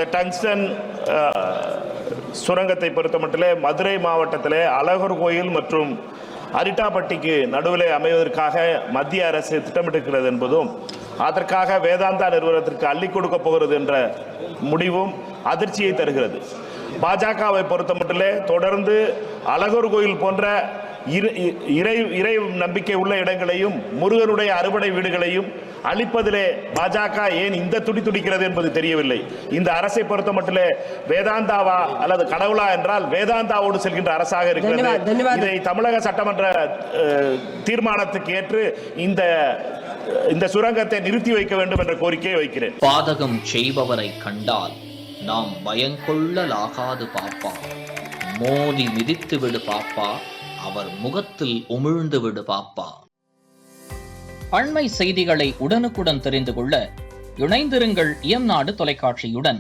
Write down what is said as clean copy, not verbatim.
அந்த டங்ஸ்டன் சுரங்கத்தை பொறுத்தமட்டிலே மதுரை மாவட்டத்திலே அழகர் கோயில் மற்றும் அரிட்டாப்பட்டிக்கு நடுவிலே அமைவதற்காக மத்திய அரசு திட்டமிட்டிருக்கிறது என்பதும், அதற்காக வேதாந்தா நிறுவனத்திற்கு அள்ளி கொடுக்க போகிறது என்ற முடிவும் அதிர்ச்சியை தருகிறது. பாஜகவை பொறுத்தமட்டிலே தொடர்ந்து அழகர் கோயில் போன்ற இறை நம்பிக்கை உள்ள இடங்களையும் முருகனுடைய அறுபடை வீடுகளையும் அழிப்பதிலே பாஜக ஏன் இந்த துடிக்கிறது என்பது தெரியவில்லை. இந்த அரசை பொறுத்த மட்டிலே வேதாந்தாவா அல்லது கடவுளா என்றால் வேதாந்தாவோடு செல்கின்ற அரசாக இருக்கிறது. இதை தமிழக சட்டமன்ற தீர்மானத்துக்கு ஏற்று இந்த சுரங்கத்தை நிறுத்தி வைக்க வேண்டும் என்ற கோரிக்கையை வைக்கிறேன். பாதகம் செய்பவரை கண்டால் நாம் பயங்கொள்ளலாகாது பாப்பா, மோதி மிதித்து விடு பாப்பா, அவர் முகத்தில் உமிழ்ந்து விடு பாப்பா. அண்மை செய்திகளை உடனுக்குடன் தெரிந்து கொள்ள இணைந்திருங்கள் இயம்நாடு தொலைக்காட்சியுடன்.